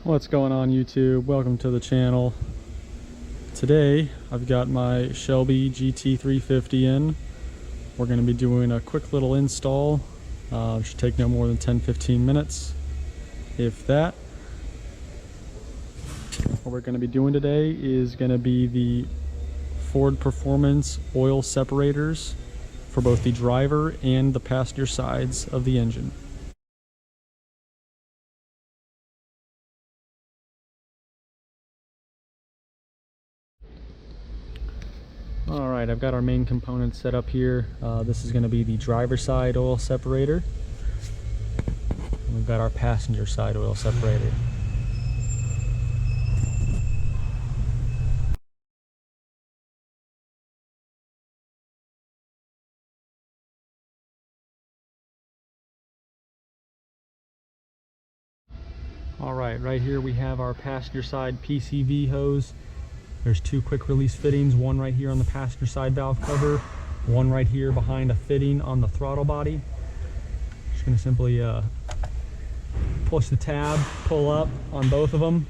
What's going on, YouTube? Welcome to the channel. Today I've got my Shelby GT350 in. We're going to be doing a quick little install. Should take no more than 10-15 minutes, if that. What we're going to be doing today is going to be the Ford Performance oil separators for both the driver and the passenger sides of the engine. Alright, I've got our main components set up here. This is going to be the driver side oil separator. And we've got our passenger side oil separator. Alright, right here we have our passenger side PCV hose. There's two quick release fittings, one right here on the passenger side valve cover, one right here behind a fitting on the throttle body. Just going to simply push the tab, pull up on both of them,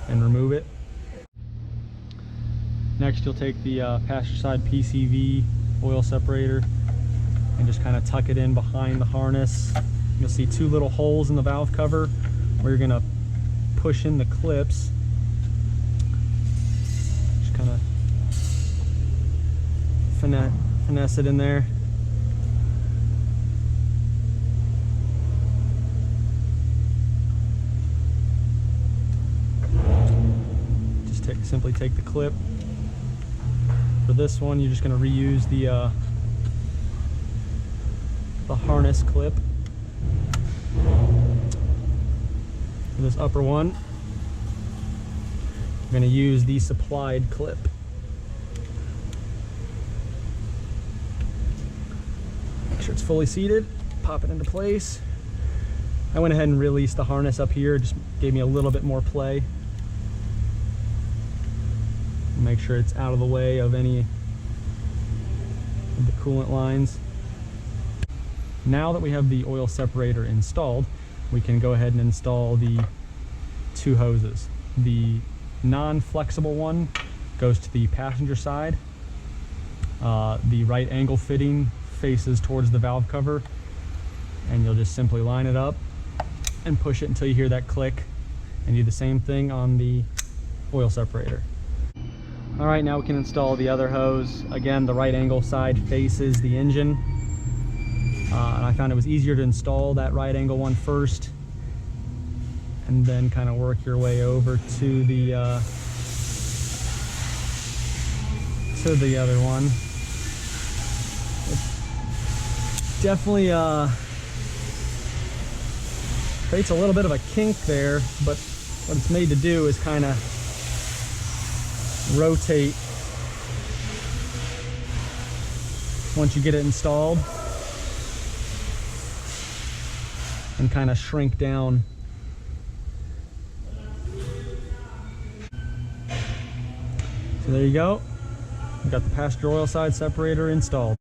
and remove it. Next you'll take the passenger side PCV oil separator and just kind of tuck it in behind the harness. You'll see two little holes in the valve cover where you're going to push in the clips. Just kind of finesse it in there. Just simply take the clip. For this one, you're just going to reuse the harness clip. For this upper one, I'm going to use the supplied clip. Make sure it's fully seated, pop it into place. I went ahead and released the harness up here, just gave me a little bit more play. Make sure it's out of the way of any of the coolant lines. Now that we have the oil separator installed, we can go ahead and install the two hoses. The non-flexible one goes to the passenger side. The right angle fitting faces towards the valve cover, and you'll just simply line it up and push it until you hear that click, and do the same thing on the oil separator. Alright, now we can install the other hose. Again, the right angle side faces the engine. And I found it was easier to install that right angle one first, and then kind of work your way over to the other one. It definitely creates a little bit of a kink there, but what it's made to do is kind of rotate once you get it installed, and kind of shrink down. So there you go. We've got the passenger oil side separator installed.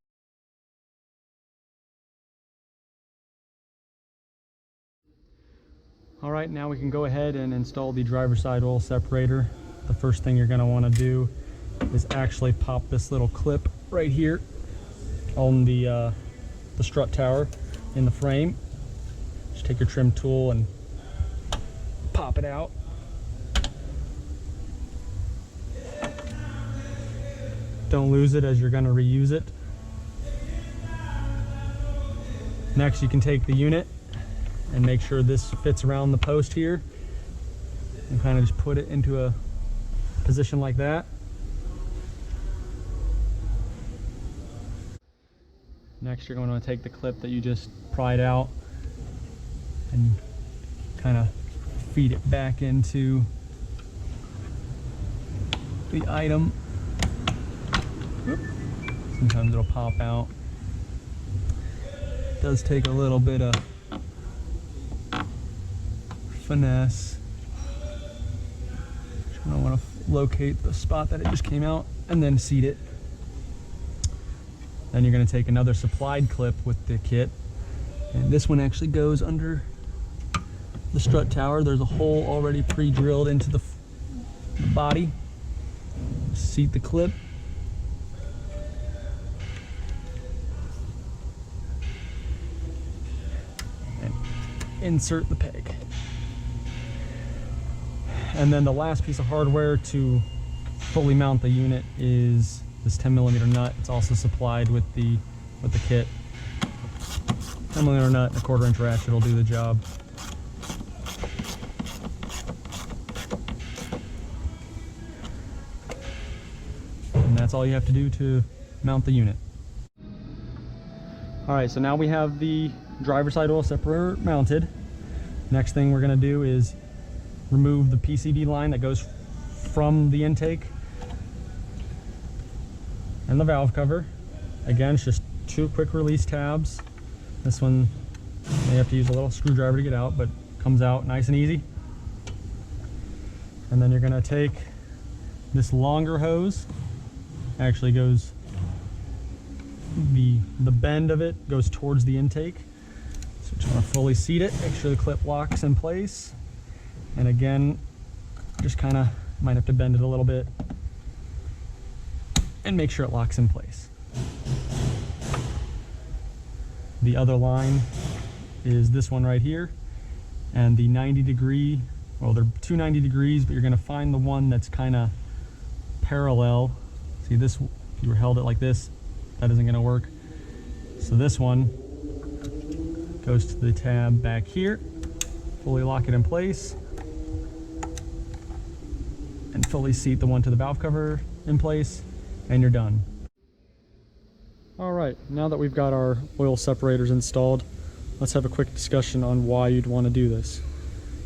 All right, now we can go ahead and install the driver side oil separator. The first thing you're going to want to do is actually pop this little clip right here on the strut tower in the frame. Just take your trim tool and pop it out. Don't lose it as you're going to reuse it. Next, you can take the unit and make sure this fits around the post here, and kind of just put it into a position like that. Next, you're going to want to take the clip that you just pried out and kind of feed it back into the item. Whoop. Sometimes it'll pop out. It does take a little bit of finesse. Just gonna want to locate the spot that it just came out and then seat it. Then you're going to take another supplied clip with the kit, and this one actually goes under the strut tower, there's a hole already pre-drilled into the body. Seat the clip. And insert the peg. And then the last piece of hardware to fully mount the unit is this 10mm nut. It's also supplied with the kit. 10mm nut and a 1/4" ratchet will do the job. And that's all you have to do to mount the unit. Alright, so now we have the driver's side oil separator mounted. Next thing we're going to do is remove the PCV line that goes from the intake and the valve cover. Again, it's just 2 quick release tabs. This one, you have to use a little screwdriver to get out, but comes out nice and easy. And then you're going to take this longer hose, actually goes, the bend of it goes towards the intake. So just want to fully seat it, make sure the clip locks in place. And again, just kind of might have to bend it a little bit and make sure it locks in place. The other line is this one right here, and the 90°, well, they're 2 90 degrees, but you're going to find the one that's kind of parallel. See this, if you were held it like this, that isn't going to work. So this one goes to the tab back here, fully lock it in place, and fully seat the one to the valve cover in place, and you're done. Alright, now that we've got our oil separators installed, let's have a quick discussion on why you'd want to do this.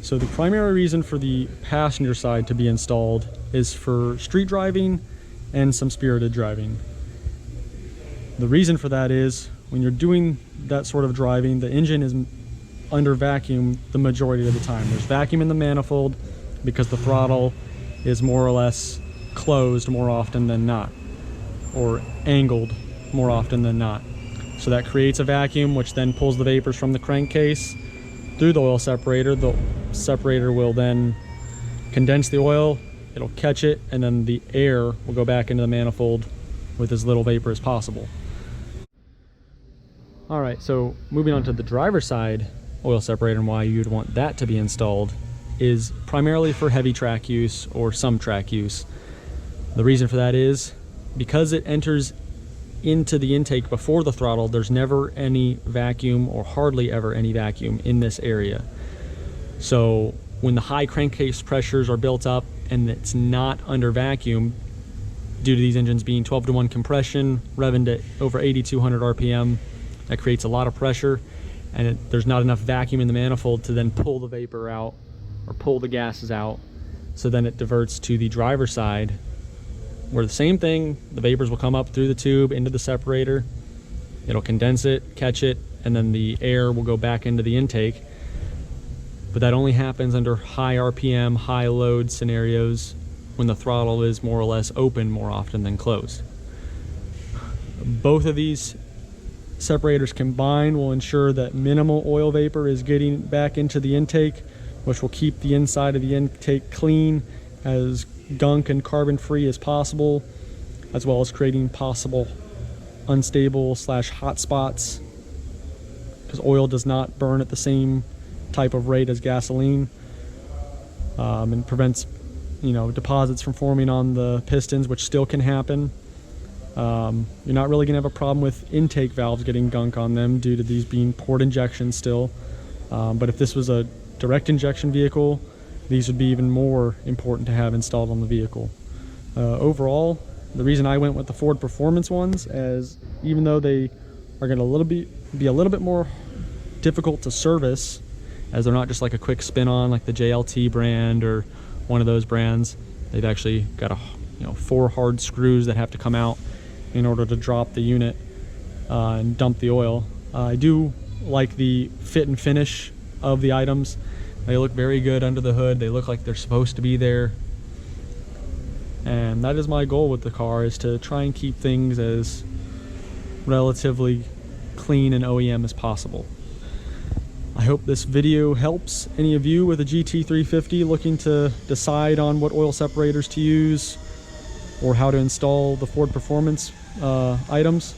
So the primary reason for the passenger side to be installed is for street driving and some spirited driving. The reason for that is when you're doing that sort of driving, the engine is under vacuum the majority of the time. There's vacuum in the manifold because the throttle is more or less closed more often than not, or angled more often than not. So that creates a vacuum, which then pulls the vapors from the crankcase through the oil separator. The separator will then condense the oil, it'll catch it, and then the air will go back into the manifold with as little vapor as possible. Alright, so moving on to the driver's side oil separator and why you'd want that to be installed is primarily for heavy track use or some track use. The reason for that is because it enters into the intake before the throttle, there's never any vacuum, or hardly ever any vacuum in this area. So when the high crankcase pressures are built up and it's not under vacuum, due to these engines being 12-to-1 compression, revving to over 8,200 RPM, that creates a lot of pressure, and there's not enough vacuum in the manifold to then pull the vapor out or pull the gases out. So then it diverts to the driver's side, where the same thing, the vapors will come up through the tube into the separator, it'll condense it, catch it, and then the air will go back into the intake. But that only happens under high RPM, high load scenarios when the throttle is more or less open more often than closed. Both of these separators combined will ensure that minimal oil vapor is getting back into the intake, which will keep the inside of the intake clean, as gunk and carbon free as possible, as well as creating possible unstable / hot spots, because oil does not burn at the same type of rate as gasoline, and prevents deposits from forming on the pistons, which still can happen. You're not really going to have a problem with intake valves getting gunk on them due to these being port injections still, but if this was a direct injection vehicle, these would be even more important to have installed on the vehicle. Overall, the reason I went with the Ford Performance ones, as even though they are going to be a little bit more difficult to service, as they're not just like a quick spin on like the JLT brand or one of those brands. They've actually got 4 hard screws that have to come out in order to drop the unit and dump the oil. I do like the fit and finish of the items. They look very good under the hood. They look like they're supposed to be there. And that is my goal with the car, is to try and keep things as relatively clean and OEM as possible. I I hope this video helps any of you with a GT350 looking to decide on what oil separators to use or how to install the Ford Performance items.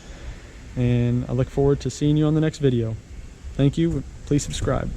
And I look forward to seeing you on the next video. Thank you. Please subscribe.